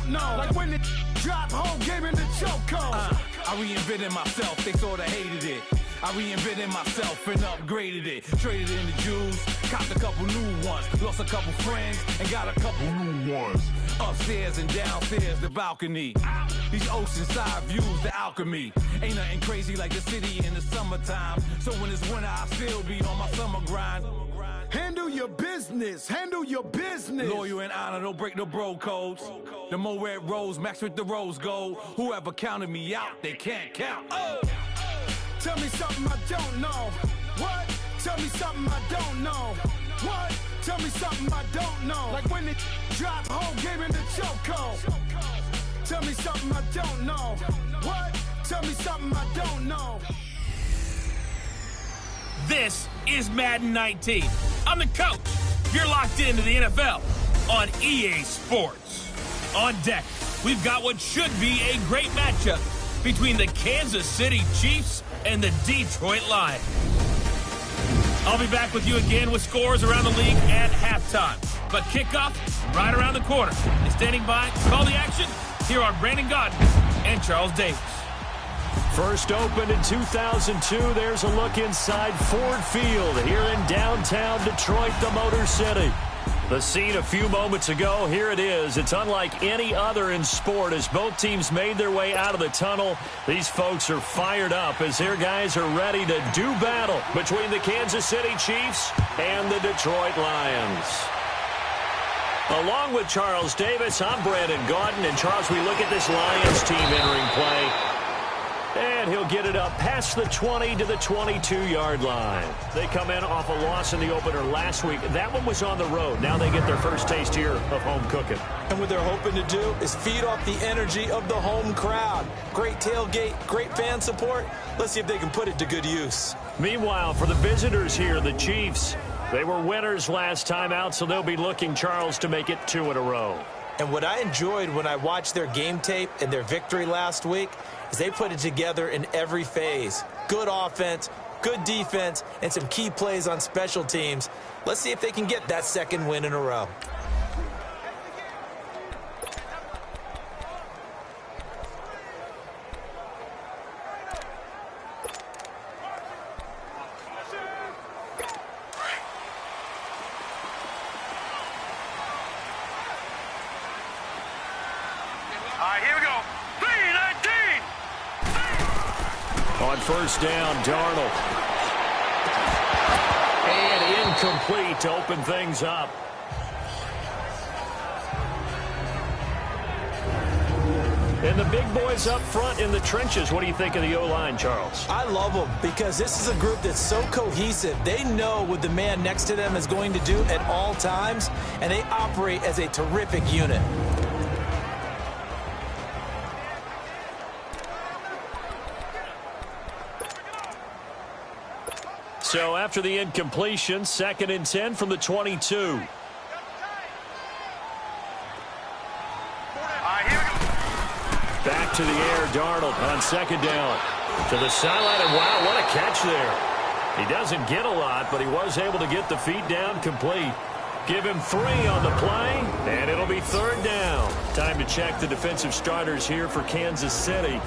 don't know. Like when it drop whole game in the chokehold. I reinvented myself, they sorta hated it. I reinvented myself and upgraded it. Traded in the Jews, copped a couple new ones. Lost a couple friends and got a couple new ones. Upstairs and downstairs, the balcony. These oceanside views, the alchemy. Ain't nothing crazy like the city in the summertime. So when it's winter, I still be on my summer grind. Handle your business, handle your business. Loyal and honor, don't break no bro codes. The more red rose, max with the rose gold. Whoever counted me out, they can't count. Oh! Tell me something I don't know. What? Tell me something I don't know. What? Tell me something I don't know. Like when it drop whole game in the chokehold. Tell me something I don't know. What? Tell me something I don't know. This is Madden 19. I'm the coach. You're locked into the NFL on EA Sports. On deck, we've got what should be a great matchup between the Kansas City Chiefs and the Detroit Lions. I'll be back with you again with scores around the league at halftime. But kickoff right around the corner. And standing by to call the action, here are Brandon Gaudin and Charles Davis. First opened in 2002, there's a look inside Ford Field here in downtown Detroit, the Motor City. The scene a few moments ago, here it is. It's unlike any other in sport as both teams made their way out of the tunnel. These folks are fired up as their guys are ready to do battle between the Kansas City Chiefs and the Detroit Lions. Along with Charles Davis, I'm Brandon Gaudin. And Charles, we look at this Lions team entering play. And he'll get it up past the 20 to the 22-yard line. They come in off a loss in the opener last week. That one was on the road. Now they get their first taste here of home cooking. And what they're hoping to do is feed off the energy of the home crowd. Great tailgate, great fan support. Let's see if they can put it to good use. Meanwhile, for the visitors here, the Chiefs, they were winners last time out, so they'll be looking, Charles, to make it 2 in a row. And what I enjoyed when I watched their game tape and their victory last week is they put it together in every phase. Good offense, good defense, and some key plays on special teams. Let's see if they can get that second win in a row. First down, Darnold. And incomplete to open things up. And the big boys up front in the trenches. What do you think of the O-line, Charles? I love them because this is a group that's so cohesive. They know what the man next to them is going to do at all times, and they operate as a terrific unit. So after the incompletion, 2nd and 10 from the 22. Back to the air, Darnold on 2nd down. To the sideline, and wow, what a catch there. He doesn't get a lot, but he was able to get the feet down complete. Give him 3 on the play, and it'll be 3rd down. Time to check the defensive starters here for Kansas City.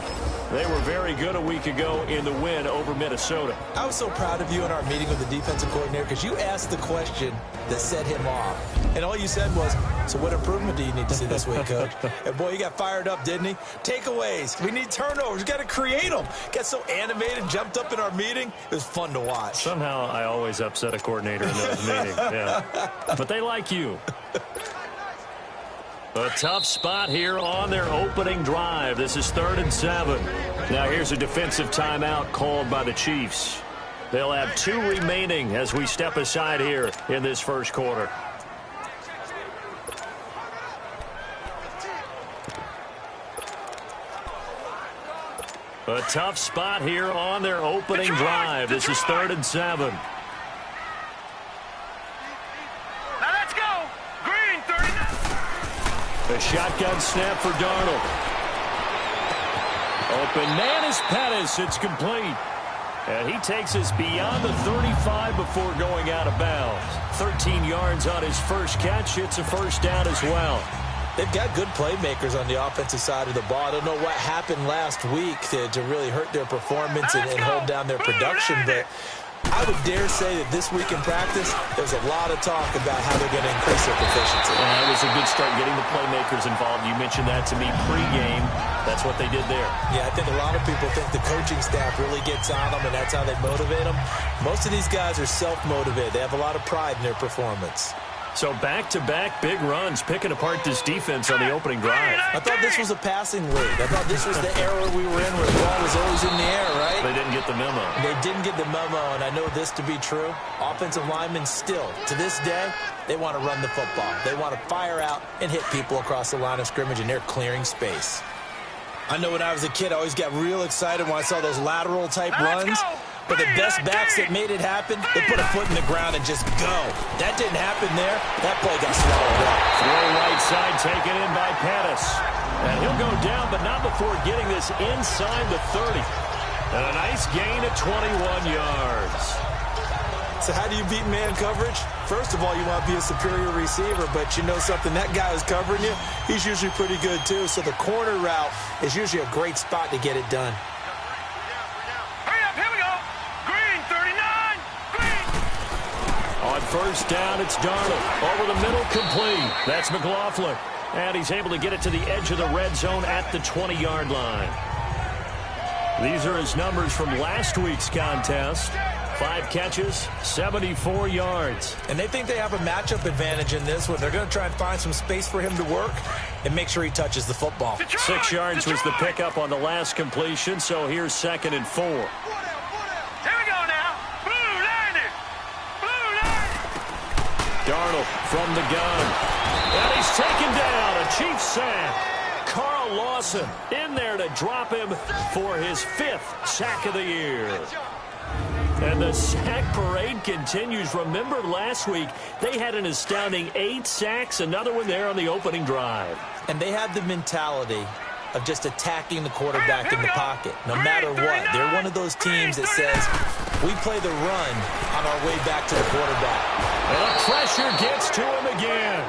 They were very good a week ago in the win over Minnesota. I was so proud of you in our meeting with the defensive coordinator because you asked the question that set him off. And all you said was, so what improvement do you need to see this week, Coach? And boy, he got fired up, didn't he? Takeaways. We need turnovers. We got to create them. Got so animated, jumped up in our meeting. It was fun to watch. Somehow I always upset a coordinator in those meetings. Yeah. But they like you. A tough spot here on their opening drive. This is 3rd and 7. Now here's a defensive timeout called by the Chiefs. They'll have 2 remaining as we step aside here in this first quarter. A tough spot here on their opening drive. This is 3rd and 7. A shotgun snap for Darnold. Open man is Pettis. It's complete. And he takes us beyond the 35 before going out of bounds. 13 yards on his first catch. It's a first down as well. They've got good playmakers on the offensive side of the ball. I don't know what happened last week to really hurt their performance and hold down their production, but I would dare say that this week in practice, there's a lot of talk about how they're going to increase their proficiency. And it was a good start getting the playmakers involved. You mentioned that to me pregame. That's what they did there. Yeah, I think a lot of people think the coaching staff really gets on them, and that's how they motivate them. Most of these guys are self-motivated. They have a lot of pride in their performance. So back-to-back big runs, picking apart this defense on the opening drive. I thought this was a passing league. I thought this was the era we were in where the ball was always in the air, right? They didn't get the memo. They didn't get the memo, and I know this to be true. Offensive linemen still, to this day, they want to run the football. They want to fire out and hit people across the line of scrimmage, and they're clearing space. I know when I was a kid, I always got real excited when I saw those lateral-type runs. But the best backs that made it happen, they put a foot in the ground and just go. That didn't happen there. That play got swallowed up. Throw right side taken in by Pettis. And he'll go down, but not before getting this inside the 30. And a nice gain at 21 yards. So how do you beat man coverage? First of all, you want to be a superior receiver, but you know something, that guy who's covering you, he's usually pretty good too. So the corner route is usually a great spot to get it done. On first down, it's Darnold. Over the middle, complete. That's McLaughlin. And he's able to get it to the edge of the red zone at the 20-yard line. These are his numbers from last week's contest. 5 catches, 74 yards. And they think they have a matchup advantage in this one. They're going to try and find some space for him to work and make sure he touches the football. 6 yards was the pickup on the last completion, so here's 2nd and 4. Darnold from the gun. And he's taken down. A Chiefs sack. Carl Lawson in there to drop him for his 5th sack of the year. And the sack parade continues. Remember last week, they had an astounding 8 sacks, another one there on the opening drive. And they have the mentality of just attacking the quarterback in the pocket, no matter what. They're one of those teams that says, we play the run on our way back to the quarterback. And the pressure gets to him again.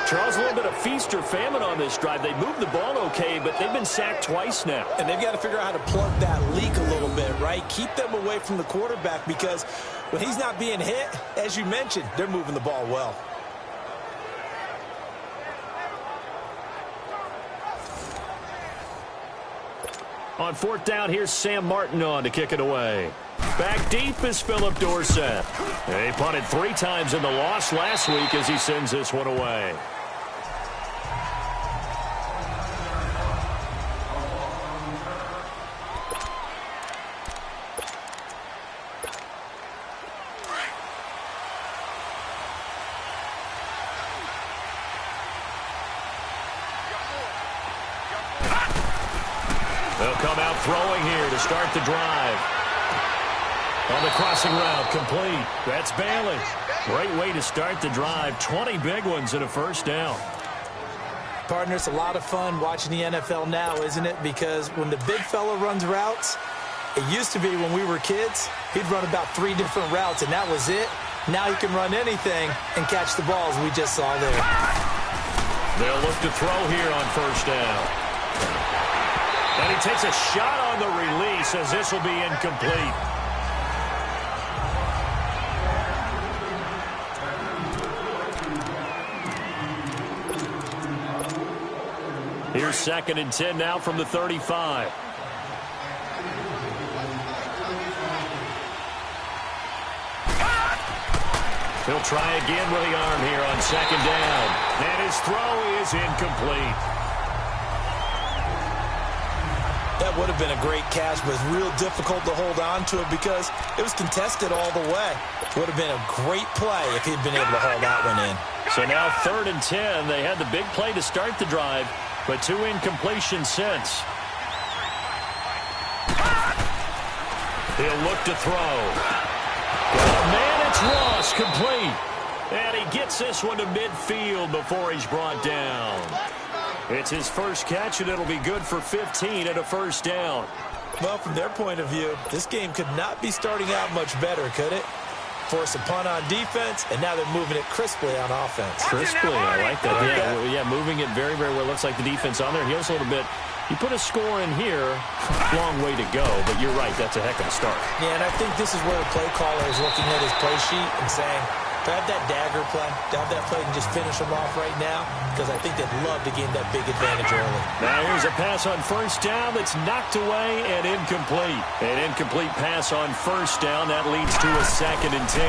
Charles, a little bit of feast or famine on this drive. They moved the ball okay, but they've been sacked twice now. And they've got to figure out how to plug that leak a little bit, right? Keep them away from the quarterback, because when he's not being hit, as you mentioned, they're moving the ball well. On 4th down, here's Sam Martin on to kick it away. Back deep is Philip Dorsett. He punted 3 times in the loss last week as he sends this one away. They'll come out throwing here to start the drive. On the crossing route, complete. That's Bailey. Great way to start the drive. 20 big ones and a first down. Partner, it's a lot of fun watching the NFL now, isn't it? Because when the big fella runs routes, it used to be when we were kids, he'd run about 3 different routes, and that was it. Now he can run anything and catch the balls we just saw there. They'll look to throw here on first down. And he takes a shot on the release as this will be incomplete. Here's 2nd and 10 now from the 35. He'll try again with the arm here on 2nd down. And his throw is incomplete. That would have been a great catch, but it's real difficult to hold on to it because it was contested all the way. Would have been a great play if he'd been able to hold that one in. So now 3rd and 10. They had the big play to start the drive, but 2 incompletions since. He'll look to throw. Got a man, it's Ross, complete. And he gets this one to midfield before he's brought down. It's his first catch, and it'll be good for 15 and a first down. Well, from their point of view, this game could not be starting out much better, could it? force a punt on defense, and now they're moving it crisply on offense. Crisply, I like that. Yeah, moving it very, very well. Looks like the defense on there heals a little bit. You put a score in here, long way to go, but you're right, that's a heck of a start. Yeah, and I think this is where the play caller is looking at his play sheet and saying, to have that dagger play, to have that play and just finish them off right now, because I think they'd love to gain that big advantage early. Now here's a pass on first down that's knocked away and incomplete. An incomplete pass on first down. That leads to a 2nd and 10.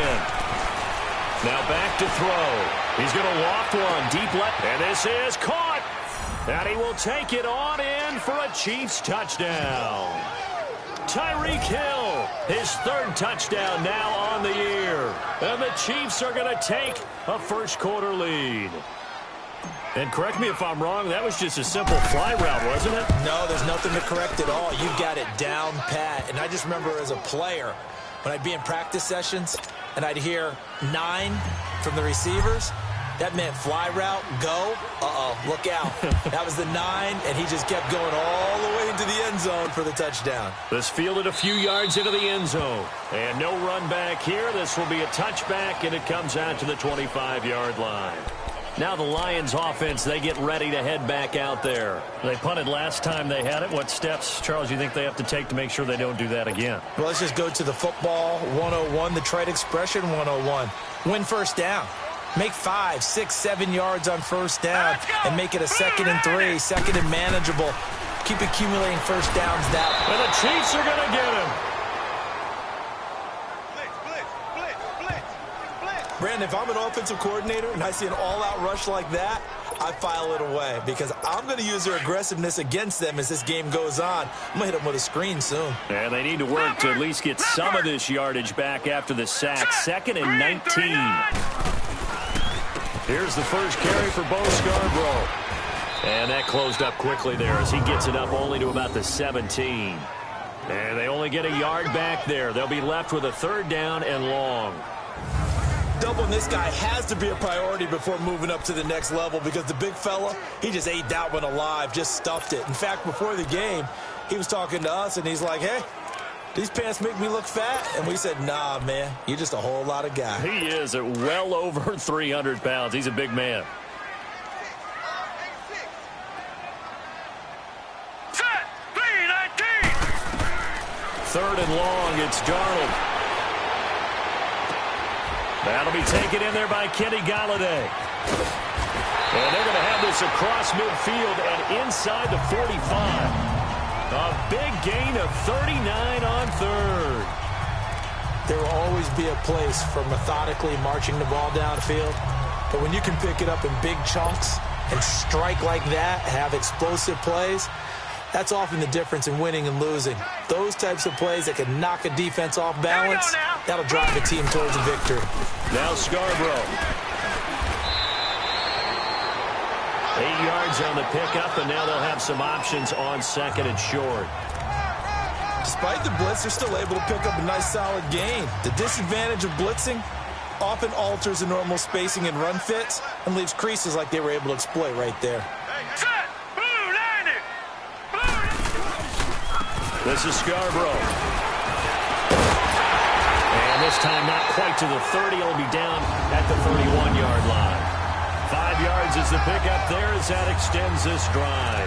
Now back to throw. He's going to loft one deep left, and this is caught. And he will take it on in for a Chiefs touchdown. Tyreek Hill, his 3rd touchdown now on the year. And the Chiefs are going to take a first-quarter lead. And correct me if I'm wrong, that was just a simple fly route, wasn't it? No, there's nothing to correct at all. You've got it down pat. And I just remember as a player, when I'd be in practice sessions and I'd hear 9 from the receivers, that meant fly route, go, look out. That was the 9, and he just kept going all the way into the end zone for the touchdown. This fielded a few yards into the end zone. And no run back here. This will be a touchback, and it comes out to the 25-yard line. Now the Lions offense, they get ready to head back out there. They punted last time they had it. What steps, Charles, do you think they have to take to make sure they don't do that again? Well, let's just go to the football 101, the trade expression 101. Win first down. Make 5, 6, 7 yards on first down and make it a 2nd and 3, 2nd and manageable. Keep accumulating first downs that way. And the Chiefs are going to get him. Brandon, if I'm an offensive coordinator and I see an all-out rush like that, I file it away because I'm going to use their aggressiveness against them as this game goes on. I'm going to hit them with a screen soon. And they need to work to at least get some of this yardage back after the sack. 2nd and 19. Here's the first carry for Bo Scarborough. And that closed up quickly there as he gets it up only to about the 17. And they only get a yard back there. They'll be left with a 3rd down and long. Doubling this guy has to be a priority before moving up to the next level because the big fella, he just ate that one alive, just stuffed it. In fact, before the game, he was talking to us, and he's like, hey, these pants make me look fat. And we said, nah, man, you're just a whole lot of guy. He is at well over 300 pounds. He's a big man. Set, 3-19. 3rd and long, it's Darnold. That'll be taken in there by Kenny Galladay. And they're going to have this across midfield and inside the 45. A big gain of 39 on 3rd. There will always be a place for methodically marching the ball downfield. But when you can pick it up in big chunks and strike like that, have explosive plays, that's often the difference in winning and losing. Those types of plays that can knock a defense off balance, that'll drive a team towards a victory. Now Scarborough. 8 yards on the pickup, and now they'll have some options on 2nd and short. Despite the blitz, they're still able to pick up a nice solid gain. The disadvantage of blitzing often alters the normal spacing and run fits and leaves creases like they were able to exploit right there. Set, blue 90. This is Scarborough. And this time not quite to the 30. It'll be down at the 31-yard line. 5 yards is the pickup there as that extends this drive.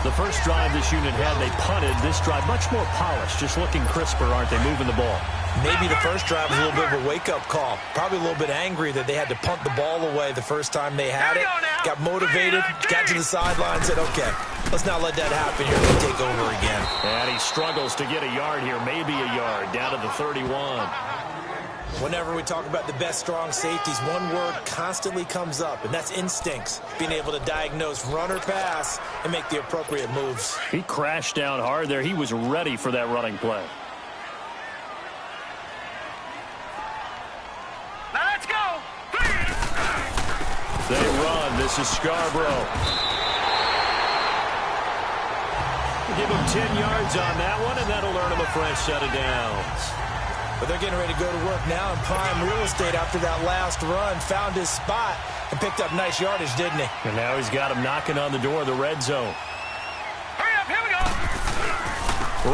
The first drive this unit had, they punted. This drive, much more polished, just looking crisper, aren't they, moving the ball? Maybe the first drive was a little bit of a wake-up call. Probably a little bit angry that they had to punt the ball away the first time they had it. Got motivated, got to the sideline, said, okay, let's not let that happen here. We'll take over again. And he struggles to get a yard here, maybe a yard, down to the 31. Whenever we talk about the best strong safeties, one word constantly comes up, and that's instincts. Being able to diagnose run or pass and make the appropriate moves. He crashed down hard there. He was ready for that running play. Now let's go. They run. This is Scarborough. Give him 10 yards on that one, and that'll earn him a fresh set of downs. But they're getting ready to go to work now in prime real estate after that last run. Found his spot and picked up nice yardage, didn't he? And now he's got him knocking on the door of the red zone. Hurry up, here we go.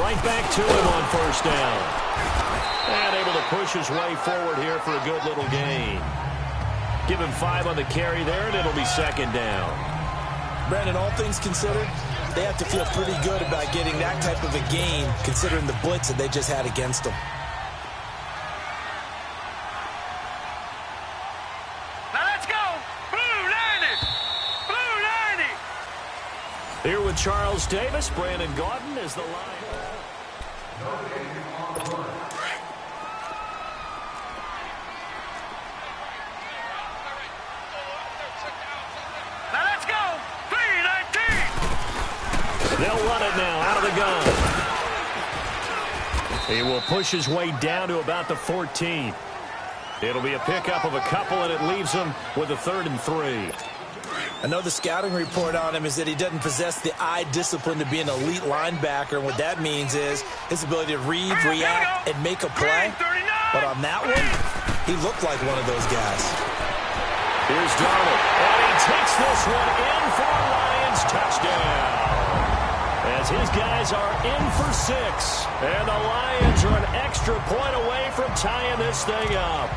Right back to him on first down. And able to push his way forward here for a good little gain. Give him 5 on the carry there, and it'll be second down. Brandon, all things considered, they have to feel pretty good about getting that type of a gain, considering the blitz that they just had against them. Now let's go! Blue 90! Blue 90! Here with Charles Davis, Brandon Gaudin is the line. Now let's go! 3-19! They'll run it now out of the gun. He will push his way down to about the 14. It'll be a pickup of a couple, and it leaves him with a 3rd and 3. I know the scouting report on him is that he doesn't possess the eye discipline to be an elite linebacker, and what that means is his ability to read, react, and make a play. But on that one, he looked like one of those guys. Here's Darnold, and he takes this one in for a Lions touchdown. As his guys are in for 6, and the Lions are an extra point away from tying this thing up.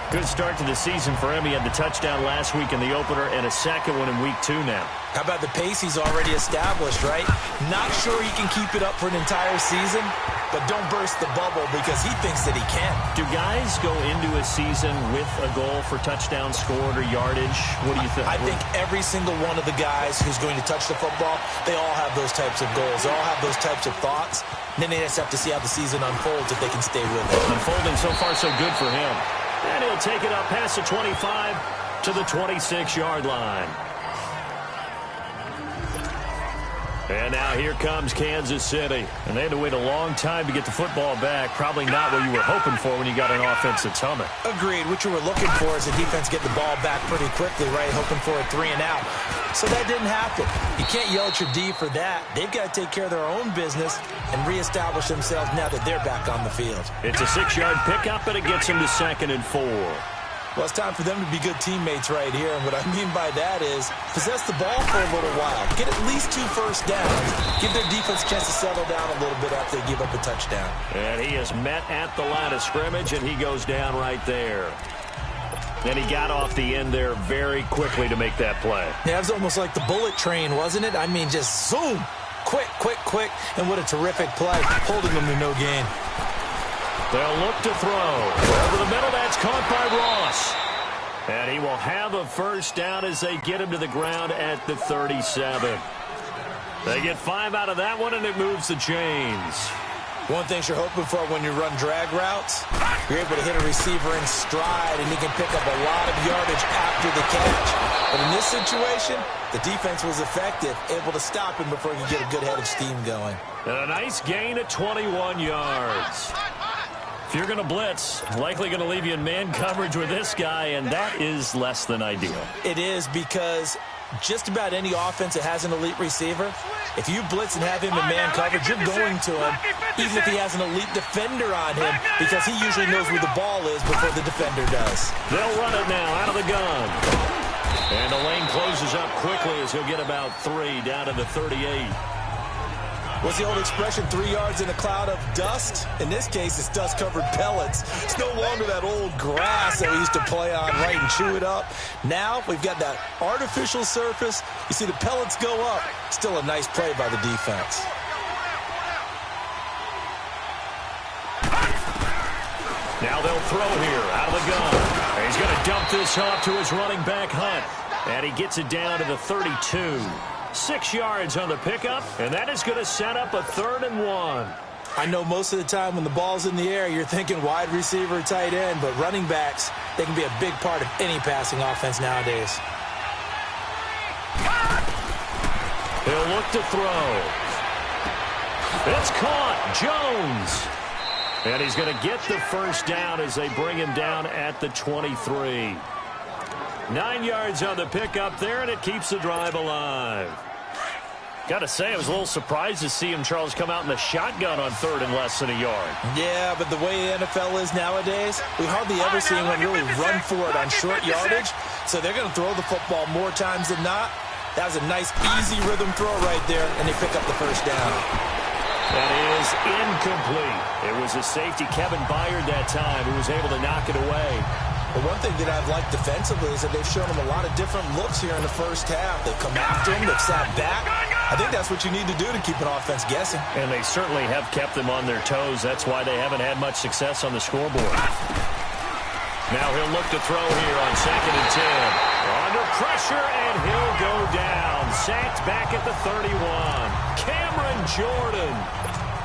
Good start to the season for him. He had the touchdown last week in the opener and a second one in week 2 now. How about the pace he's already established, right? Not sure he can keep it up for an entire season, but don't burst the bubble because he thinks that he can. Do guys go into a season with a goal for touchdown scored or yardage? What do you think? I think every single one of the guys who's going to touch the football, they all have those types of goals. They all have those types of thoughts. And then they just have to see how the season unfolds if they can stay with it. Unfolding so far so good for him. And he'll take it up past the 25 to the 26-yard line. And now here comes Kansas City. And they had to wait a long time to get the football back. Probably not what you were hoping for when you got an offense that's humming. Agreed. What you were looking for is a defense get the ball back pretty quickly, right? Hoping for a 3 and out. So that didn't happen. You can't yell at your D for that. They've got to take care of their own business and reestablish themselves now that they're back on the field. It's a 6-yard pickup, and it gets them to 2nd and 4. Well, it's time for them to be good teammates right here. And what I mean by that is possess the ball for a little while. Get at least 2 first downs. Give their defense a chance to settle down a little bit after they give up a touchdown. And he is met at the line of scrimmage, and he goes down right there. And he got off the end there very quickly to make that play. Yeah, it was almost like the bullet train, wasn't it? I mean, just zoom. Quick, quick, quick. And what a terrific play. Holding them to no gain. They'll look to throw. Over the middle, that's caught by Ross. And he will have a first down as they get him to the ground at the 37. They get 5 out of that one, and it moves the chains. One thing you're hoping for when you run drag routes, you're able to hit a receiver in stride, and he can pick up a lot of yardage after the catch. But in this situation, the defense was effective, able to stop him before he could get a good head of steam going. And a nice gain of 21 yards. If you're going to blitz, likely going to leave you in man coverage with this guy, and that is less than ideal. It is because just about any offense that has an elite receiver, if you blitz and have him in man coverage, you're going to him, even if he has an elite defender on him, because he usually knows where the ball is before the defender does. They'll run it now out of the gun. And the lane closes up quickly as he'll get about 3 down to the 38. What's the old expression, 3 yards in a cloud of dust? In this case, it's dust-covered pellets. It's no longer that old grass that we used to play on, right, and chew it up. Now, we've got that artificial surface. You see the pellets go up. Still a nice play by the defense. Now they'll throw here out of the gun. And he's going to dump this off to his running back, Hunt. And he gets it down to the 32. 6 yards on the pickup, and that is going to set up a 3rd and 1. I know most of the time when the ball's in the air, you're thinking wide receiver, tight end, but running backs, they can be a big part of any passing offense nowadays. He'll look to throw. It's caught. Jones. And he's going to get the first down as they bring him down at the 23. 9 yards on the pickup there, and it keeps the drive alive. Got to say, I was a little surprised to see him, Charles, come out in the shotgun on 3rd and less than a yard. Yeah, but the way the NFL is nowadays, we hardly ever see anyone really run for it on short yardage. So they're going to throw the football more times than not. That was a nice, easy rhythm throw right there, and they pick up the first down. That is incomplete. It was a safety, Kevin Byard, that time, who was able to knock it away. Well, one thing that I've liked defensively is that they've shown him a lot of different looks here in the first half. They've come after him. They've sat back. I think that's what you need to do to keep an offense guessing. And they certainly have kept them on their toes. That's why they haven't had much success on the scoreboard. Now he'll look to throw here on 2nd and 10. Under pressure, and he'll go down. Sacked back at the 31. Cameron Jordan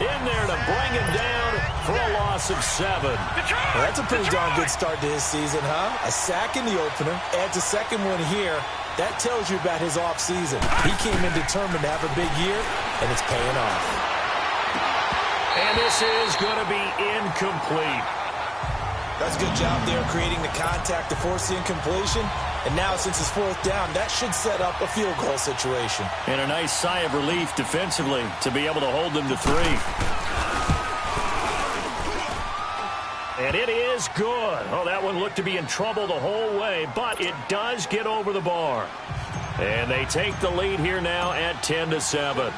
in there to bring him down for a loss of 7. Well, that's a pretty darn good start to his season, huh? A sack in the opener, adds a second one here. That tells you about his offseason. He came in determined to have a big year, and it's paying off. And this is going to be incomplete. That's a good job there creating the contact to force the incompletion. And now, since it's 4th down, that should set up a field goal situation. And a nice sigh of relief defensively to be able to hold them to 3. And it is good. Oh, that one looked to be in trouble the whole way, but it does get over the bar. And they take the lead here now at 10-7.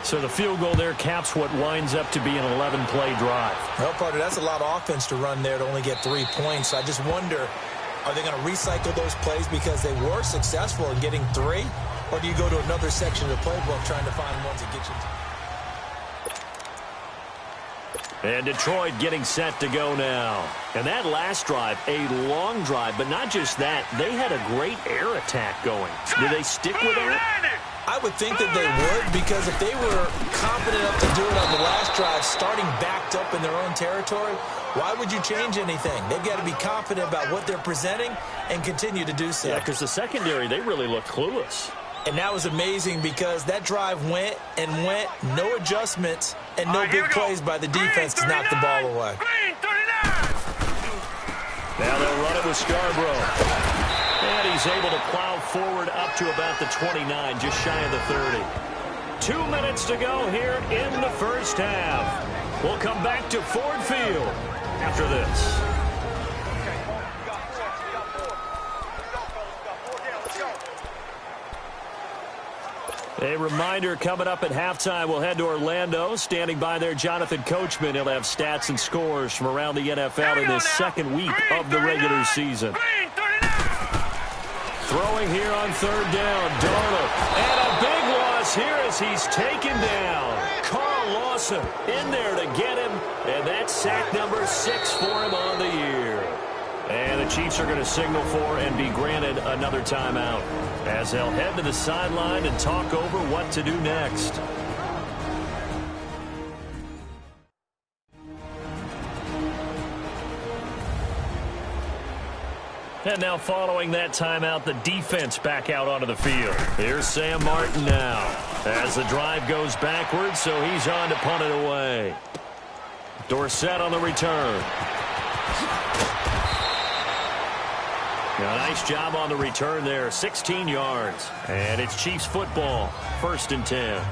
So the field goal there caps what winds up to be an 11-play drive. Well, partner, that's a lot of offense to run there to only get 3 points. I just wonder, are they going to recycle those plays because they were successful in getting 3? Or do you go to another section of the playbook trying to find ones that get you? And Detroit getting set to go now. And that last drive, a long drive, but not just that. They had a great air attack going. Do they stick with that? I would think that they would, because if they were confident enough to do it on the last drive, starting backed up in their own territory, why would you change anything? They've got to be confident about what they're presenting and continue to do so. Yeah, because the secondary, they really looked clueless. And that was amazing because that drive went and went, no adjustments, and no big plays by the defense to knock the ball away. Now they'll run it with Scarborough. And he's able to plow forward up to about the 29, just shy of the 30. 2 minutes to go here in the first half. We'll come back to Ford Field after this. A reminder, coming up at halftime, we'll head to Orlando. Standing by there, Jonathan Coachman. He'll have stats and scores from around the NFL in this second week of the regular season. Throwing here on 3rd down, Darnold. And a big loss here as he's taken down. Carl Lawson in there to get him. And that's sack number 6 for him on the year. And the Chiefs are going to signal for and be granted another timeout as they'll head to the sideline and talk over what to do next. And now following that timeout, the defense back out onto the field. Here's Sam Martin now as the drive goes backwards, so he's on to punt it away. Dorsett on the return. A nice job on the return there, 16 yards. And it's Chiefs football, 1st and 10.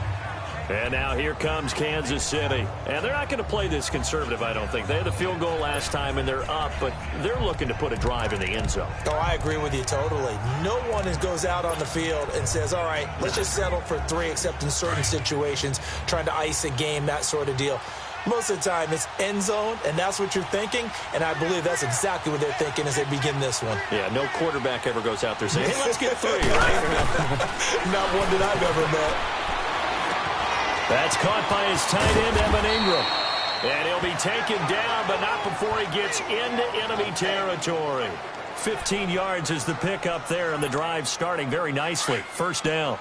And now here comes Kansas City. And they're not going to play this conservative, I don't think. They had the field goal last time, and they're up, but they're looking to put a drive in the end zone. Oh, I agree with you totally. No one goes out on the field and says, all right, let's just settle for 3, except in certain situations, trying to ice a game, that sort of deal. Most of the time, it's end zone, and that's what you're thinking, and I believe that's exactly what they're thinking as they begin this one. Yeah, no quarterback ever goes out there saying, hey, let's get 3, right? Not one that I've ever met. That's caught by his tight end, Evan Ingram. And he'll be taken down, but not before he gets into enemy territory. 15 yards is the pickup there, and the drive starting very nicely. 1st down.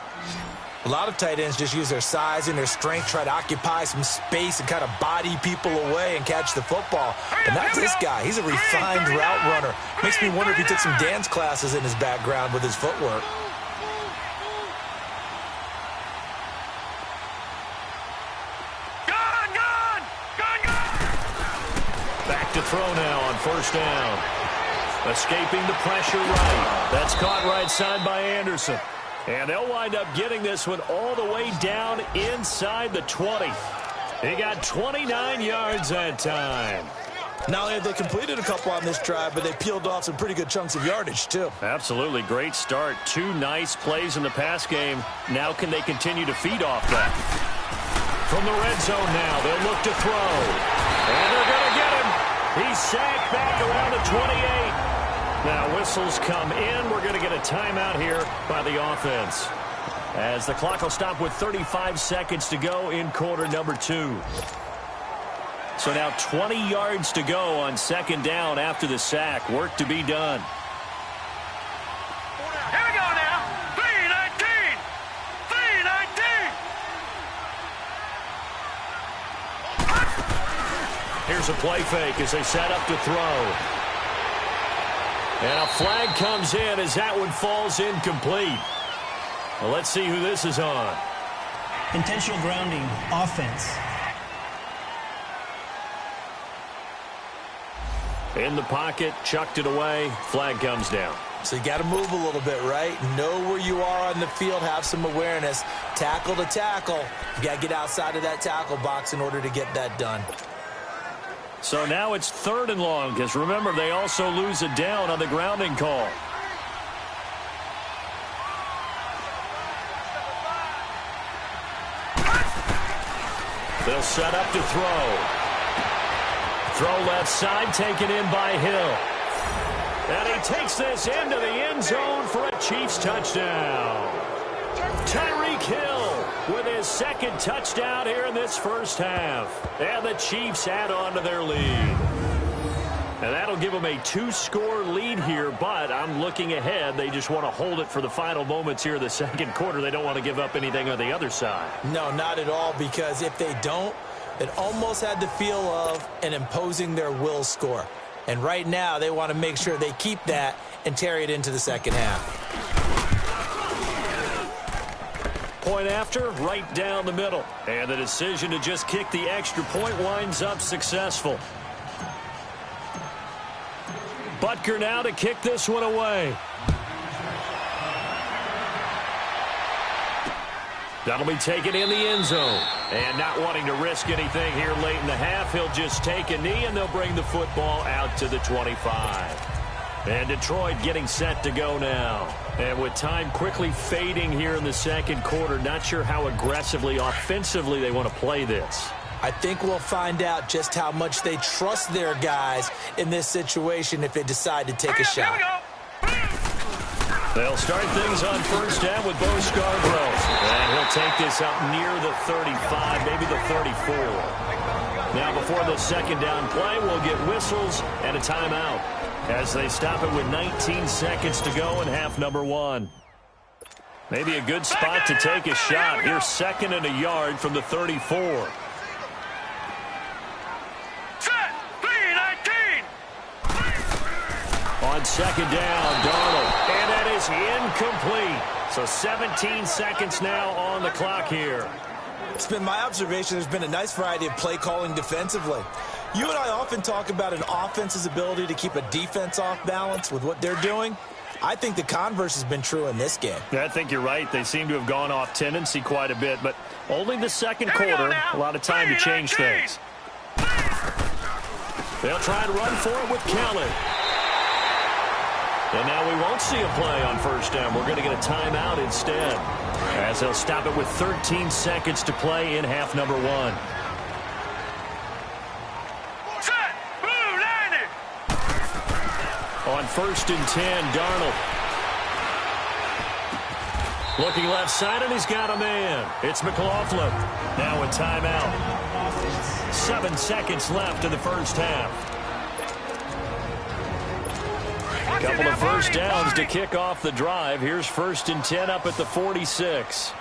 A lot of tight ends just use their size and their strength, try to occupy some space and kind of body people away and catch the football. But not this guy. He's a refined route runner. Makes me wonder if he took some dance classes in his background with his footwork. Back to throw now on 1st down. Escaping the pressure right. That's caught right side by Anderson. And they'll wind up getting this one all the way down inside the 20. He got 29 yards that time. Not only have they completed a couple on this drive, but they peeled off some pretty good chunks of yardage, too. Absolutely. Great start. 2 nice plays in the pass game. Now can they continue to feed off that? From the red zone now, they'll look to throw. And they're going to get him. He's sacked back around the 28. Now whistles come in. We're going to get a timeout here by the offense, as the clock will stop with 35 seconds to go in quarter number 2. So now 20 yards to go on second down after the sack. Work to be done. Here we go now. 3-19. 3-19. Here's a play fake as they set up to throw. And a flag comes in as that one falls incomplete. Well, let's see who this is on. Intentional grounding, offense. In the pocket, chucked it away, flag comes down. So you got to move a little bit, right? Know where you are on the field, have some awareness. Tackle to tackle. You got to get outside of that tackle box in order to get that done. So now it's 3rd and long, because remember, they also lose a down on the grounding call. They'll set up to throw. Throw left side, taken in by Hill. And he takes this into the end zone for a Chiefs touchdown. Tyreek Hill with his second touchdown here in this first half. And the Chiefs add on to their lead. And that'll give them a 2-score lead here, but I'm looking ahead. They just want to hold it for the final moments here in the second quarter. They don't want to give up anything on the other side. No, not at all, because if they don't, it almost had the feel of an imposing their will score. And right now, they want to make sure they keep that and carry it into the second half. Point after, right down the middle. And the decision to just kick the extra point winds up successful. Butker now to kick this one away. That'll be taken in the end zone. And not wanting to risk anything here late in the half, he'll just take a knee, and they'll bring the football out to the 25. And Detroit getting set to go now. And with time quickly fading here in the second quarter, not sure how aggressively, offensively they want to play this. I think we'll find out just how much they trust their guys in this situation if they decide to take a shot. They'll start things on first down with Bo Scarborough. And he'll take this up near the 35, maybe the 34. Now before the second down play, we'll get whistles and a timeout as they stop it with 19 seconds to go in half number 1. Maybe a good spot to take a shot. Here's 2nd and a yard from the 34. On second down, Darnold. And that is incomplete. So 17 seconds now on the clock here. It's been my observation there's been a nice variety of play calling defensively. You and I often talk about an offense's ability to keep a defense off balance with what they're doing. I think the converse has been true in this game. Yeah, I think you're right. They seem to have gone off tendency quite a bit, but only the second quarter, a lot of time to change things. They'll try and run for it with Kelly. And now we won't see a play on first down. We're going to get a timeout instead, as they'll stop it with 13 seconds to play in half number 1. Set, blue 90. On 1st and 10, Darnold. Looking left side, and he's got a man. It's McLaughlin. Now a timeout. 7 seconds left in the first half. Couple of first downs to kick off the drive. Here's 1st and 10 up at the 46.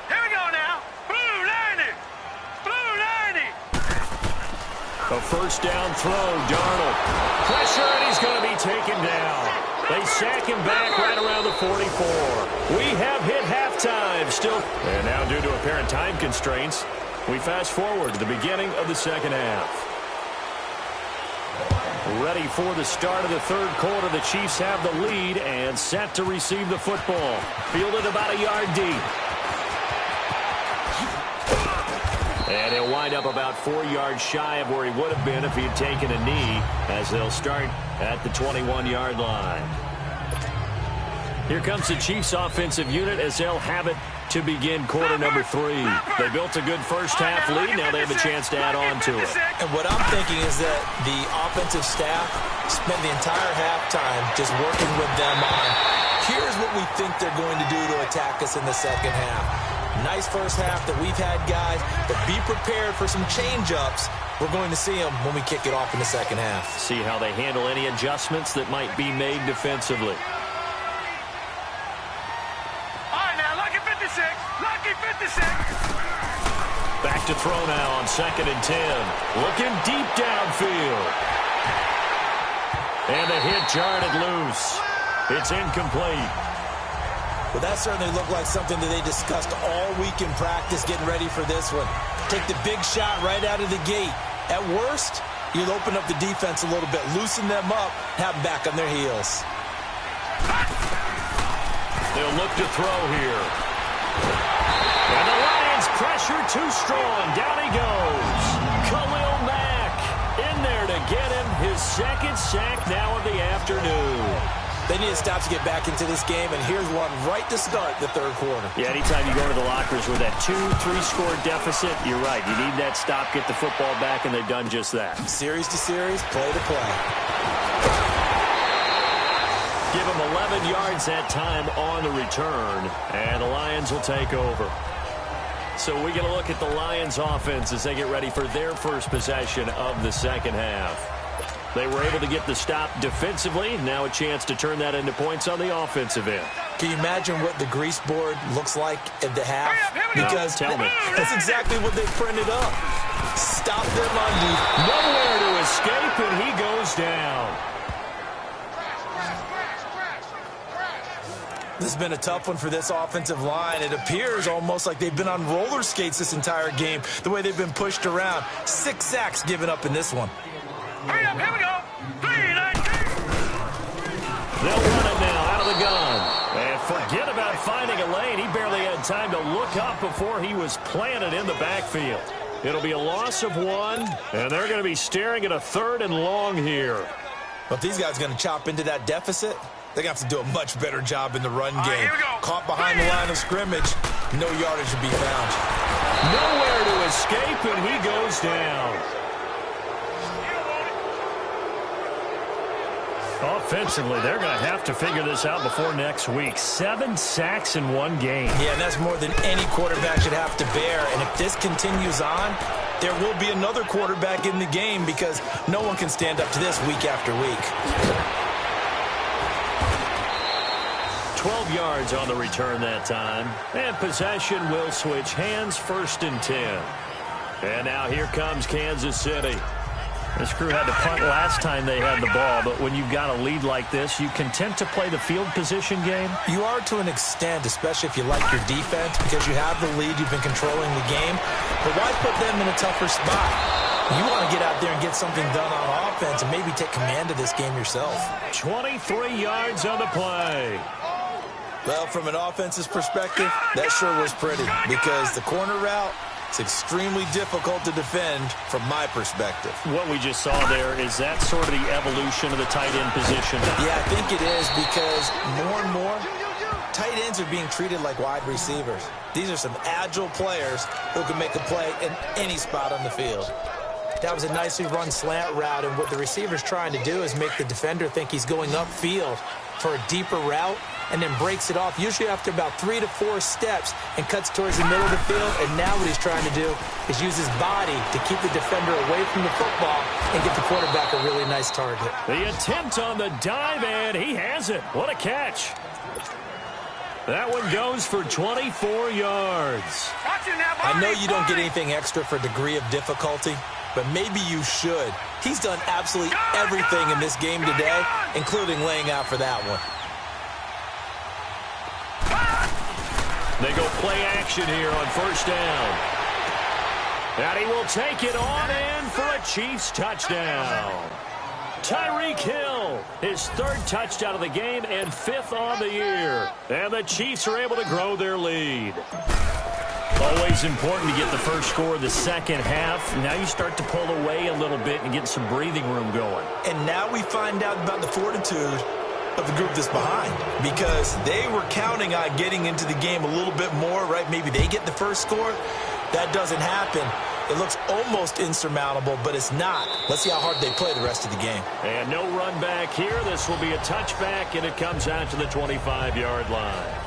Here we go now. Blue 90. Blue 90. A first down throw, Darnold. Pressure, and he's going to be taken down. They sack him back right around the 44. We have hit halftime still. And now due to apparent time constraints, we fast forward to the beginning of the second half. Ready for the start of the third quarter. The Chiefs have the lead and set to receive the football. Fielded about a yard deep. And he'll wind up about 4 yards shy of where he would have been if he had taken a knee, as they'll start at the 21-yard line. Here comes the Chiefs offensive unit as they'll have it to begin quarter number 3. They built a good first half lead. Now they have a chance to add on to it. And what I'm thinking is that the offensive staff spent the entire halftime just working with them on, here's what we think they're going to do to attack us in the second half. Nice first half that we've had, guys, but be prepared for some change-ups. We're going to see them when we kick it off in the second half. See how they handle any adjustments that might be made defensively. Back to throw now on 2nd and 10. Looking deep downfield. And the hit jarred it loose. It's incomplete. Well, that certainly looked like something that they discussed all week in practice getting ready for this one. Take the big shot right out of the gate. At worst, you'll open up the defense a little bit, loosen them up, have them back on their heels. They'll look to throw here. And the Lions pressure too strong. Down he goes. Khalil Mack in there to get him his second sack now of the afternoon. They need to stop to get back into this game, and here's one right to start the third quarter. Yeah, anytime you go to the lockers with that 2-3 score deficit, you're right. You need that stop, get the football back, and they've done just that. Series to series, play to play. Give them 11 yards that time on the return, and the Lions will take over. So we get a look at the Lions offense as they get ready for their first possession of the second half. They were able to get the stop defensively. Now a chance to turn that into points on the offensive end. Can you imagine what the grease board looks like at the half? Because tell me. That's exactly what they printed up. Stop them on defense. Nowhere to escape, and he goes down. This has been a tough one for this offensive line. It appears almost like they've been on roller skates this entire game, the way they've been pushed around. 6 sacks given up in this one. Hurry up, here we go. 3, 9, 2. They'll run it now out of the gun. And forget about finding a lane. He barely had time to look up before he was planted in the backfield. It'll be a loss of 1, and they're going to be staring at a 3rd and long here. But if these guys are going to chop into that deficit, they're going to have to do a much better job in the run game. Caught behind the line of scrimmage, no yardage to be found. Nowhere to escape, and he goes down. Offensively, they're going to have to figure this out before next week. 7 sacks in 1 game. Yeah, and that's more than any quarterback should have to bear. And if this continues on, there will be another quarterback in the game because no one can stand up to this week after week. 12 yards on the return that time. And possession will switch hands, 1st and 10. And now here comes Kansas City. This crew had to punt last time they had the ball, but when you've got a lead like this, you content to play the field position game? You are to an extent, especially if you like your defense, because you have the lead, you've been controlling the game. But why put them in a tougher spot? You want to get out there and get something done on offense and maybe take command of this game yourself. 23 yards on the play. Well, from an offense's perspective, that sure was pretty because the corner route, it's extremely difficult to defend from my perspective. What we just saw there, is that sort of the evolution of the tight end position? Yeah, I think it is because more and more, tight ends are being treated like wide receivers. These are some agile players who can make a play in any spot on the field. That was a nicely run slant route, and what the receiver's trying to do is make the defender think he's going upfield for a deeper route, and then breaks it off, usually after about 3 to 4 steps, and cuts towards the middle of the field. And now what he's trying to do is use his body to keep the defender away from the football and get the quarterback a really nice target. The attempt on the dive, and he has it. What a catch. That one goes for 24 yards. I know you don't get anything extra for degree of difficulty, but maybe you should. He's done absolutely everything in this game today, including laying out for that one. They go play action here on 1st down. And he will take it on in for a Chiefs touchdown. Tyreek Hill, his 3rd touchdown of the game and 5th on the year. And the Chiefs are able to grow their lead. Always important to get the first score of the second half. Now you start to pull away a little bit and get some breathing room going. And now we find out about the fortitude of the group that's behind, because they were counting on getting into the game a little bit more, right? Maybe they get the first score. That doesn't happen. It looks almost insurmountable, but it's not. Let's see how hard they play the rest of the game. And no run back here. This will be a touchback, and it comes out to the 25-yard line.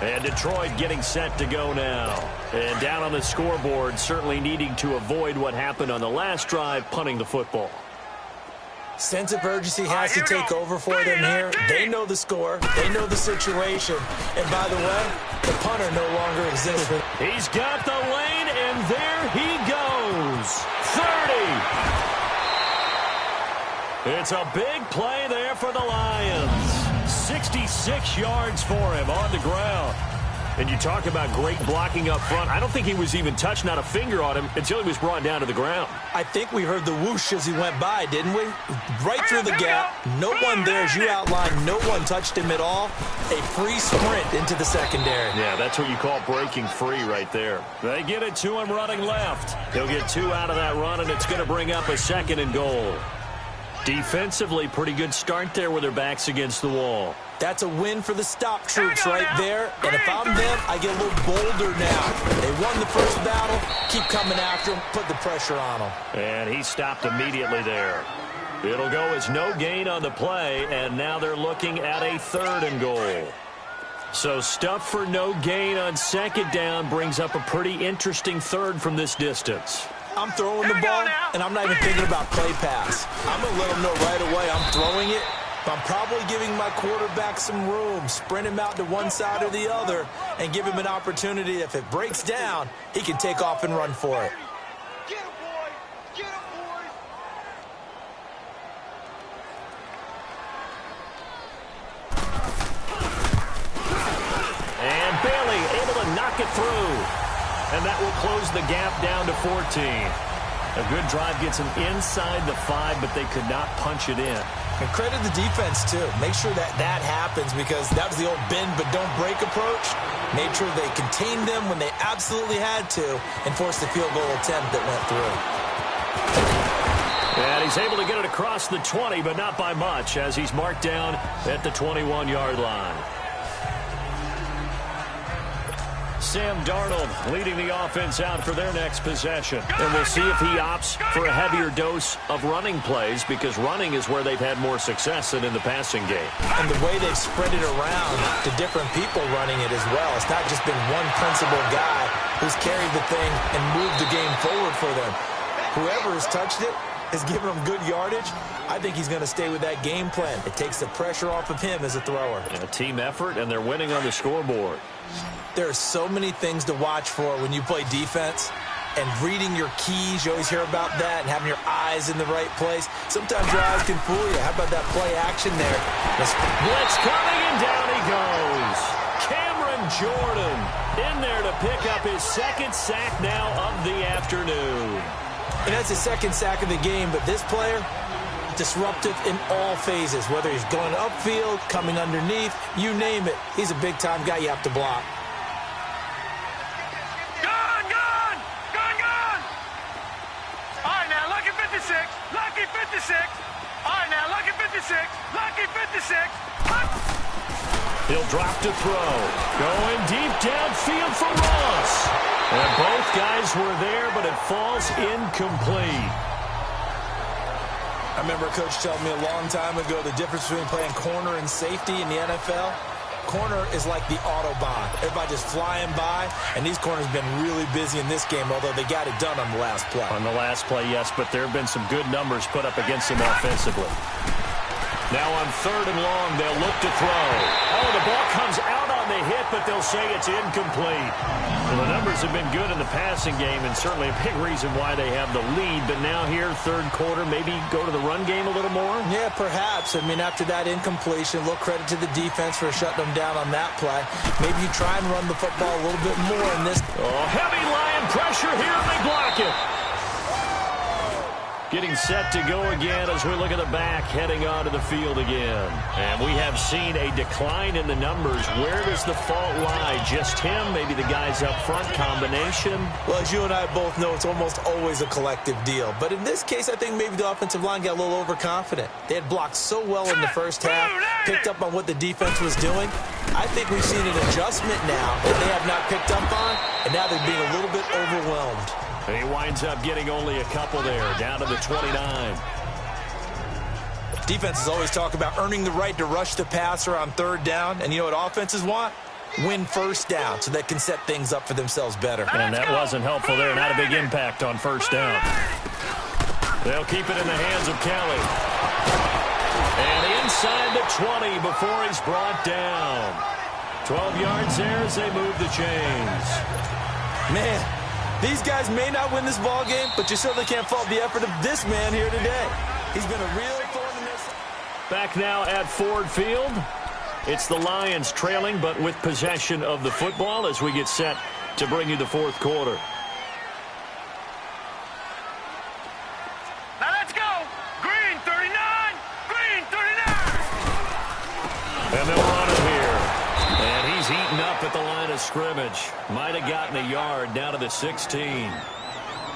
And Detroit getting set to go now. And down on the scoreboard, certainly needing to avoid what happened on the last drive, punting the football. Sense of urgency has to take over for them here. They know the score. They know the situation. And by the way, the punter no longer exists. He's got the lane, and there he goes. 30. It's a big play there for the Lions. 66 yards for him on the ground. And you talk about great blocking up front. I don't think he was even touched, not a finger on him, until he was brought down to the ground. I think we heard the whoosh as he went by, didn't we? Right through the gap. No one there, as you outlined. No one touched him at all. A free sprint into the secondary. Yeah, that's what you call breaking free right there. They get it to him running left. He'll get 2 out of that run, and it's going to bring up a 2nd and goal. Defensively, pretty good start there with their backs against the wall. That's a win for the stop troops right there. And if I'm them, I get a little bolder now. They won the first battle. Keep coming after them. Put the pressure on them. And he stopped immediately there. It'll go as no gain on the play, and now they're looking at a 3rd and goal. So stuff for no gain on 2nd down brings up a pretty interesting 3rd from this distance. I'm throwing the ball, and I'm not even thinking about play pass. I'm going to let them know right away I'm throwing it. I'm probably giving my quarterback some room, sprint him out to one side or the other, and give him an opportunity. If it breaks down, he can take off and run for it. Get him, boy! Get him, boy! And Bailey able to knock it through. And that will close the gap down to 14. A good drive gets them inside the 5, but they could not punch it in. And credit the defense, too. Make sure that happens, because that was the old bend but don't break approach. Made sure they contained them when they absolutely had to and forced the field goal attempt that went through. And he's able to get it across the 20, but not by much, as he's marked down at the 21-yard line. Sam Darnold leading the offense out for their next possession. And we'll see if he opts for a heavier dose of running plays, because running is where they've had more success than in the passing game. And the way they've spread it around to different people running it as well. It's not just been one principal guy who's carried the thing and moved the game forward for them. Whoever has touched it has given them good yardage. I think he's going to stay with that game plan. It takes the pressure off of him as a thrower. And a team effort, and they're winning on the scoreboard. There are so many things to watch for when you play defense, and reading your keys. You always hear about that, and having your eyes in the right place. Sometimes your eyes can fool you. How about that play action there? Blitz coming, and down he goes. Cameron Jordan in there to pick up his 2nd sack now of the afternoon. And that's his 2nd sack of the game, but this player, disruptive in all phases, whether he's going upfield, coming underneath, you name it. He's a big-time guy you have to block. Lucky 56. All right, now, lucky 56. Lucky 56. He'll drop to throw. Going deep downfield for Ross. And both guys were there, but it falls incomplete. I remember a coach telling me a long time ago the difference between playing corner and safety in the NFL. Corner is like the Autobahn. Everybody just flying by, and these corners have been really busy in this game, although they got it done on the last play. On the last play, yes, but there have been some good numbers put up against them offensively. Now on 3rd and long, they'll look to throw. Oh, the ball comes out on the hit, but they'll say it's incomplete. Well, the numbers have been good in the passing game, and certainly a big reason why they have the lead. But now here, 3rd quarter, maybe go to the run game a little more? Yeah, perhaps. I mean, after that incompletion, a little credit to the defense for shutting them down on that play. Maybe you try and run the football a little bit more in this. Oh, heavy Lion pressure here, and they block it. Getting set to go again as we look at the back heading onto the field again. And we have seen a decline in the numbers. Where does the fault lie? Just him? Maybe the guys up front? Combination? Well, as you and I both know, it's almost always a collective deal. But in this case, I think maybe the offensive line got a little overconfident. They had blocked so well in the first half, picked up on what the defense was doing. I think we've seen an adjustment now that they have not picked up on, and now they're being a little bit overwhelmed. And he winds up getting only a couple there, down to the 29. Defenses always talk about earning the right to rush the passer on third down. And you know what offenses want? Win first down so they can set things up for themselves better. And that wasn't helpful there. Not a big impact on first down. They'll keep it in the hands of Kelly. And inside the 20 before he's brought down. 12 yards there as they move the chains. Man, these guys may not win this ball game, but you certainly can't fault the effort of this man here today. He's been a real thorn in this. Back now at Ford Field. It's the Lions trailing, but with possession of the football as we get set to bring you the fourth quarter. Now let's go. Green 39. Green 39. And they'll run it here. And he's eaten up at the line of scrimmage. Might have gotten a yard down to the 16.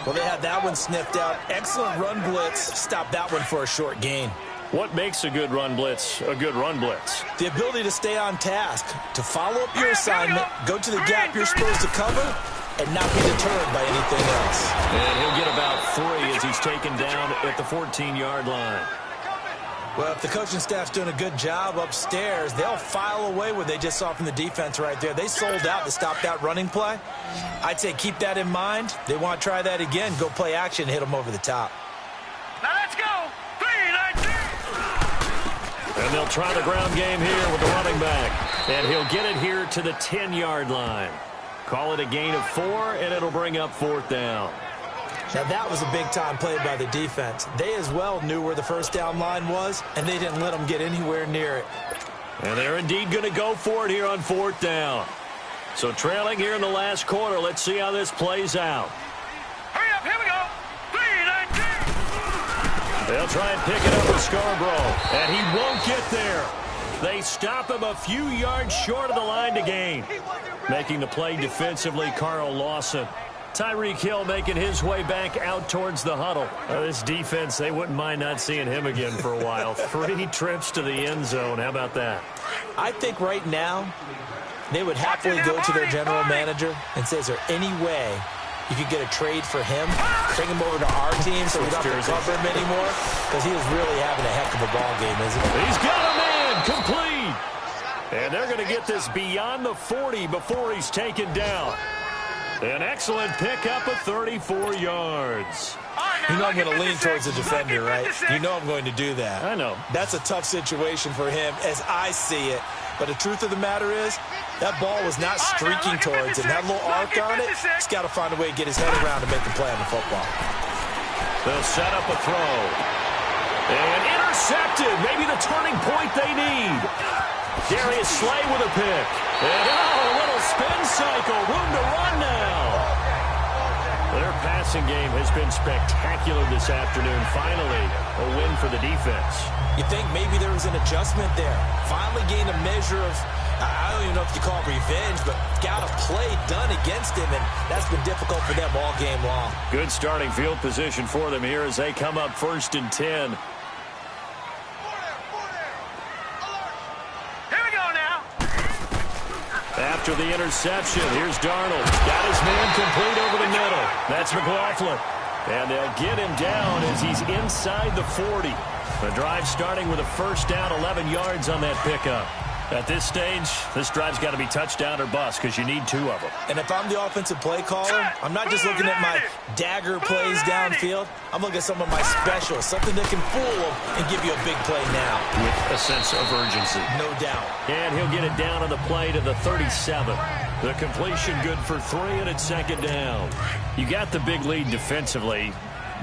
Well, they had that one sniffed out. Excellent run blitz. Stop that one for a short gain. What makes a good run blitz a good run blitz? The ability to stay on task, to follow up your assignment, go to the gap you're supposed to cover, and not be deterred by anything else. And he'll get about 3 as he's taken down at the 14-yard line. Well, if the coaching staff's doing a good job upstairs, they'll file away what they just saw from the defense right there. They sold out to stop that running play. I'd say keep that in mind. They want to try that again, go play action, hit them over the top. Now let's go. 3-19. And they'll try the ground game here with the running back. And he'll get it here to the 10-yard line. Call it a gain of 4, and it'll bring up fourth down. Now, that was a big-time play by the defense. They as well knew where the first down line was, and they didn't let them get anywhere near it. And they're indeed going to go for it here on fourth down. So trailing here in the last quarter, let's see how this plays out. Hurry up, here we go. 3-19. They'll try and pick it up with Scarborough, and he won't get there. They stop him a few yards short of the line to gain. Making the play defensively, Carl Lawson. Tyreek Hill making his way back out towards the huddle. This defense, they wouldn't mind not seeing him again for a while. 3 trips to the end zone. How about that? I think right now they would happily go to their general manager and say, is there any way you could get a trade for him, bring him over to our team so we don't have to cover him anymore? Because he is really having a heck of a ball game, isn't he? He's got a man complete. And they're going to get this beyond the 40 before he's taken down. An excellent pickup of 34 yards. You know I'm going to lean towards the defender, right? You know I'm going to do that. I know. That's a tough situation for him as I see it. But the truth of the matter is, that ball was not streaking towards him. That little arc on it, he's got to find a way to get his head around to make the play on the football. They'll set up a throw. And intercepted. Maybe the turning point they need. Darius Slay with a pick. And a little spin cycle. Room to run now. Their passing game has been spectacular this afternoon. Finally, a win for the defense. You think maybe there was an adjustment there. Finally gained a measure of, I don't even know if you call it revenge, but got a play done against him, and that's been difficult for them all game long. Good starting field position for them here as they come up 1st and 10. After the interception, here's Darnold. Got his man complete over the middle. That's McLaughlin. And they'll get him down as he's inside the 40. The drive starting with a first down, 11 yards on that pickup. At this stage, this drive's got to be touchdown or bust because you need 2 of them. And if I'm the offensive play caller, I'm not just looking at my dagger plays downfield. I'm looking at some of my specials, something that can fool them and give you a big play now. With a sense of urgency. No doubt. And he'll get it down on the play to the 37. The completion good for 3, and it's 2nd down. You got the big lead defensively.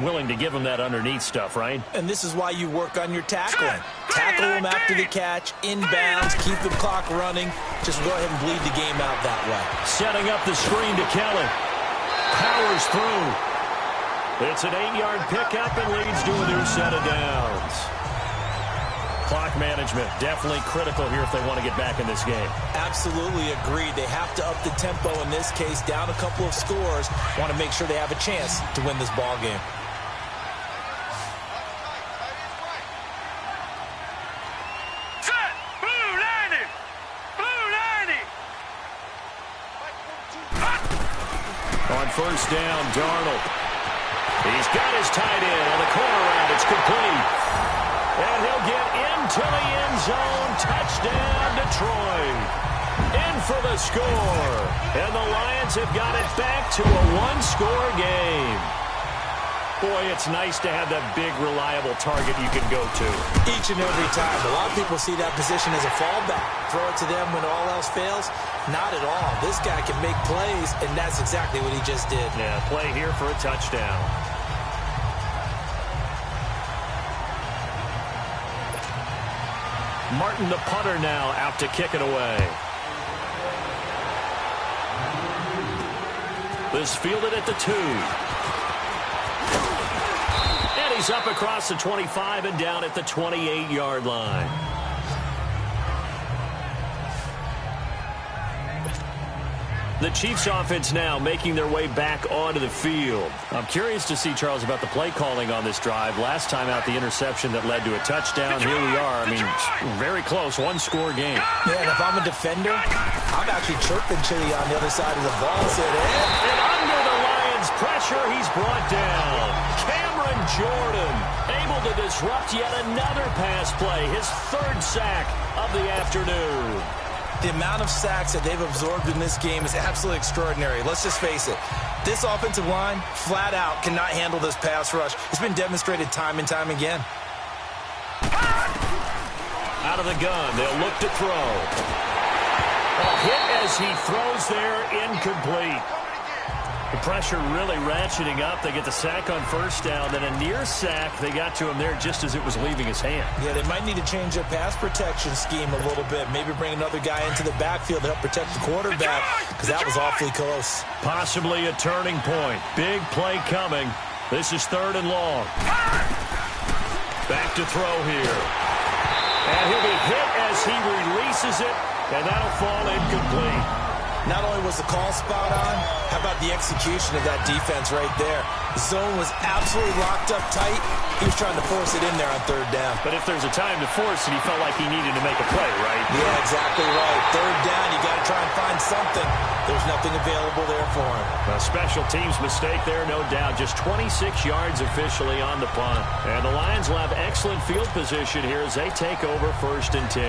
Willing to give them that underneath stuff, right? And this is why you work on your tackling. Tackle them after the catch, inbounds, keep the clock running. Just go ahead and bleed the game out that way. Setting up the screen to Kelly. Powers through. It's an 8-yard pickup and leads to a new set of downs. Clock management definitely critical here if they want to get back in this game. Absolutely agreed. They have to up the tempo in this case, down a couple of scores. Want to make sure they have a chance to win this ball game. Set! Blue 90! Blue 90! On first down, Darnold. He's got his tight end on the corner route. It's complete. And he'll get into the end zone. Touchdown, Detroit. In for the score. And the Lions have got it back to a one-score game. Boy, it's nice to have that big, reliable target you can go to. Each and every time. A lot of people see that position as a fallback. Throw it to them when all else fails. Not at all. This guy can make plays, and that's exactly what he just did. Yeah, play here for a touchdown. Martin, the punter, now out to kick it away. This fielded at the 2. And he's up across the 25 and down at the 28-yard line. The Chiefs offense now making their way back onto the field. I'm curious to see, Charles, about the play calling on this drive. Last time out, the interception that led to a touchdown. Here we are. I mean, very close, one-score game. Yeah, and if I'm a defender, I'm actually chirping Chili on the other side of the ball. And under the Lions' pressure, he's brought down. Cameron Jordan able to disrupt yet another pass play. His 3rd sack of the afternoon. The amount of sacks that they've absorbed in this game is absolutely extraordinary. Let's just face it. This offensive line, flat out, cannot handle this pass rush. It's been demonstrated time and time again. Out of the gun, they'll look to throw. A hit as he throws there, incomplete. The pressure really ratcheting up. They get the sack on first down, then a near sack. They got to him there just as it was leaving his hand. Yeah, they might need to change their pass protection scheme a little bit. Maybe bring another guy into the backfield to help protect the quarterback, because that was awfully close. Possibly a turning point. Big play coming. This is 3rd and long. Back to throw here. And he'll be hit as he releases it, and that'll fall incomplete. Not only was the call spot on, how about the execution of that defense right there? The zone was absolutely locked up tight. He was trying to force it in there on 3rd down. But if there's a time to force it, he felt like he needed to make a play, right? Yeah, exactly right. 3rd down, you got to try and find something. There's nothing available there for him. A special teams mistake there, no doubt. Just 26 yards officially on the punt. And the Lions will have excellent field position here as they take over 1st and 10.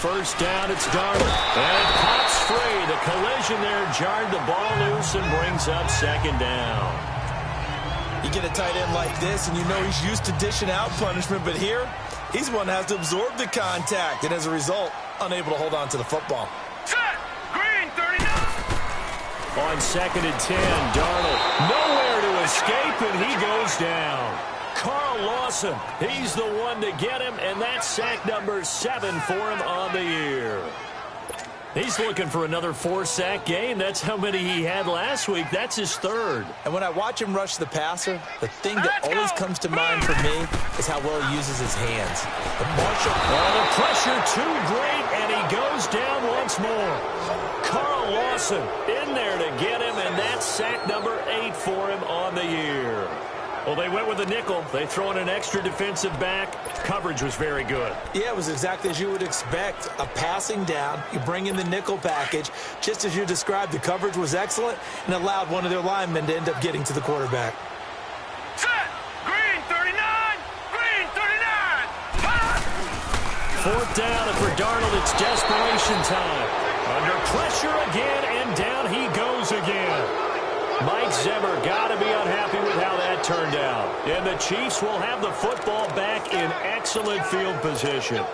First down, it's Darnold. And it pops free. The collision there jarred the ball loose and brings up 2nd down. You get a tight end like this, and you know he's used to dishing out punishment, but here, he's one that has to absorb the contact, and as a result, unable to hold on to the football. Set! Green 39! On 2nd and 10, Darnold nowhere to escape, and he goes down. Carl Lawson, he's the one to get him, and that's sack number 7 for him on the year. He's looking for another 4-sack game. That's how many he had last week. That's his 3rd. And when I watch him rush the passer, the thing that always comes to mind for me is how well he uses his hands. The pressure too great, and he goes down once more. Carl Lawson in there to get him, and that's sack number 8 for him on the year. Well, they went with a nickel. They throw in an extra defensive back. Coverage was very good. Yeah, it was exactly as you would expect. A passing down. You bring in the nickel package. Just as you described, the coverage was excellent and allowed one of their linemen to end up getting to the quarterback. Set! Green 39! Green 39! 4th down, and for Darnold, it's desperation time. Under pressure again, and down he goes again. Mike Zimmer got to be unhappy with how that turned out. And the Chiefs will have the football back in excellent field position.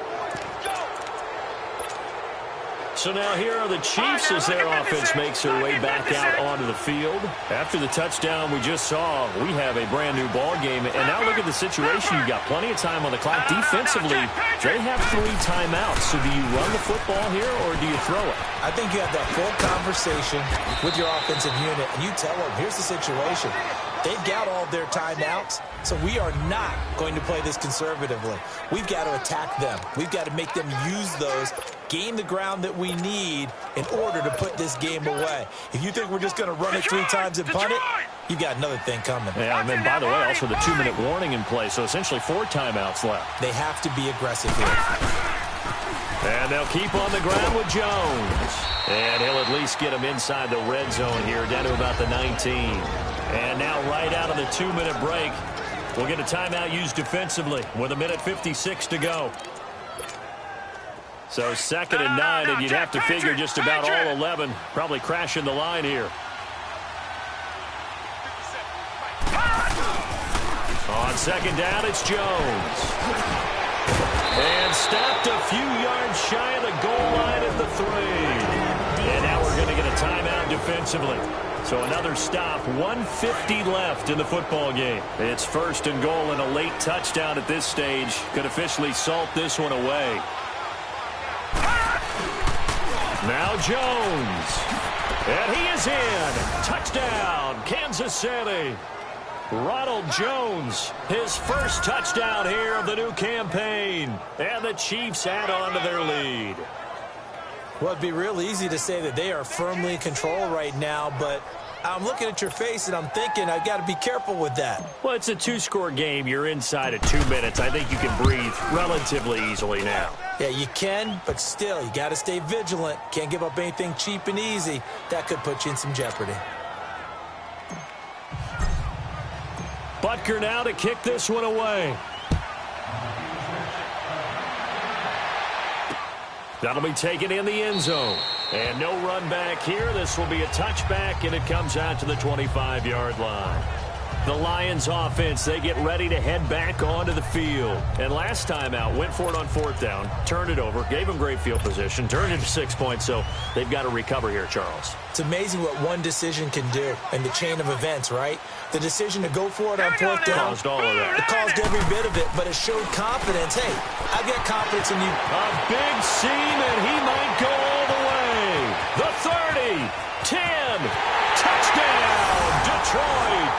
So now here are the Chiefs as their offense makes their way back out onto the field. After the touchdown we just saw, we have a brand-new ball game. And now look at the situation. You've got plenty of time on the clock. Defensively, they have 3 timeouts. So do you run the football here or do you throw it? I think you have that full conversation with your offensive unit, and you tell them, here's the situation. They've got all their timeouts, so we are not going to play this conservatively. We've got to attack them. We've got to make them use those, gain the ground that we need in order to put this game away. If you think we're just going to run it 3 times and punt it, you've got another thing coming. Yeah, and then, by the way, also the 2-minute warning in play, so essentially 4 timeouts left. They have to be aggressive here. And they'll keep on the ground with Jones. And he'll at least get him inside the red zone here, down to about the 19. And now right out of the 2-minute break, we'll get a timeout used defensively with 1:56 to go. So 2nd and 9, and you'd have to figure just about all 11 probably crashing the line here. On 2nd down, it's Jones. And stopped a few yards shy of the goal line at the 3. And now we're going to get a timeout defensively. So another stop, 1:50 left in the football game. It's 1st and goal, and a late touchdown at this stage could officially salt this one away. Now Jones. And he is in. Touchdown, Kansas City. Ronald Jones, his first touchdown here of the new campaign. And the Chiefs add on to their lead. Well, it'd be real easy to say that they are firmly in control right now, but I'm looking at your face and I'm thinking I've got to be careful with that. Well, it's a 2-score game. You're inside of 2 minutes. I think you can breathe relatively easily now. Yeah, you can, but still, you got to stay vigilant. Can't give up anything cheap and easy. That could put you in some jeopardy. Butker now to kick this one away. That'll be taken in the end zone. And no run back here. This will be a touchback, and it comes out to the 25-yard line. The Lions offense, they get ready to head back onto the field. And last time out, went for it on 4th down, turned it over, gave them great field position, turned it to 6 points, so they've got to recover here, Charles. It's amazing what one decision can do in the chain of events, right? The decision to go for it on 4th down. Caused all of that. It caused every bit of it, but it showed confidence. Hey, I've got confidence in you. A big seam, and he might go all the way. The 30, 10, touchdown, Detroit.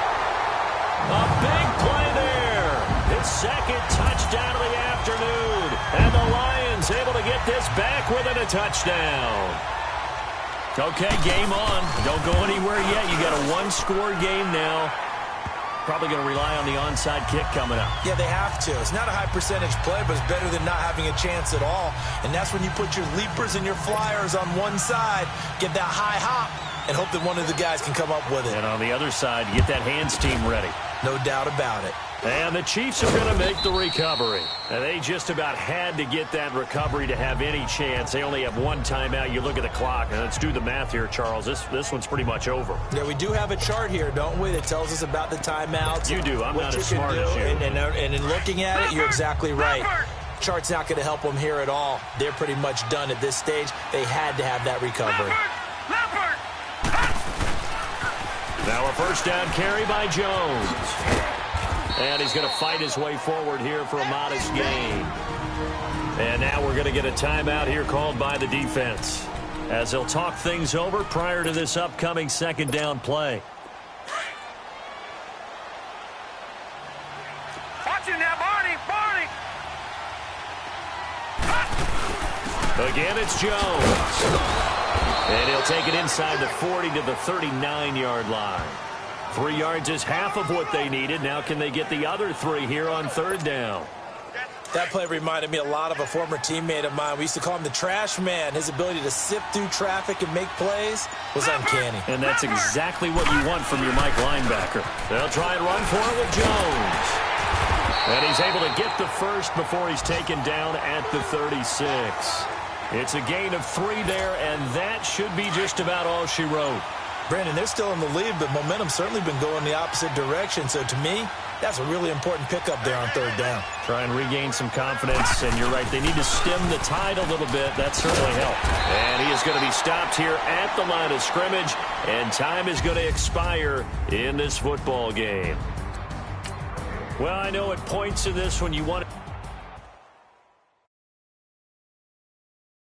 A big play there. His 2nd touchdown of the afternoon. And the Lions able to get this back within a touchdown. Okay, game on. Don't go anywhere yet. You got a 1-score game now. Probably going to rely on the onside kick coming up. Yeah, they have to. It's not a high percentage play, but it's better than not having a chance at all. And that's when you put your leapers and your flyers on one side, get that high hop, and hope that one of the guys can come up with it. And on the other side, get that hands team ready. No doubt about it. And the Chiefs are going to make the recovery. And they just about had to get that recovery to have any chance. They only have 1 timeout. You look at the clock. And let's do the math here, Charles. This one's pretty much over. Yeah, we do have a chart here, don't we, that tells us about the timeouts. You do. I'm not as smart as you. And in looking at it, you're exactly right. Chart's not going to help them here at all. They're pretty much done at this stage. They had to have that recovery. Now a 1st down carry by Jones. And he's going to fight his way forward here for a modest gain. And now we're going to get a timeout here called by the defense, as they'll talk things over prior to this upcoming 2nd down play. Watch it now, Barney. Again, it's Jones. And he'll take it inside the 40 to the 39-yard line. 3 yards is half of what they needed. Now can they get the other 3 here on 3rd down? That play reminded me a lot of a former teammate of mine. We used to call him the trash man. His ability to sift through traffic and make plays was uncanny. And that's exactly what you want from your Mike linebacker. They'll try and run for it with Jones. And he's able to get the first before he's taken down at the 36. It's a gain of 3 there, and that should be just about all she wrote. Brandon, they're still in the lead, but momentum's certainly been going the opposite direction. So to me, that's a really important pickup there on 3rd down. Try and regain some confidence, and you're right, they need to stem the tide a little bit. That certainly helped. And he is is going to be stopped here at the line of scrimmage, and time is going to expire in this football game. Well, I know at points in this when you want to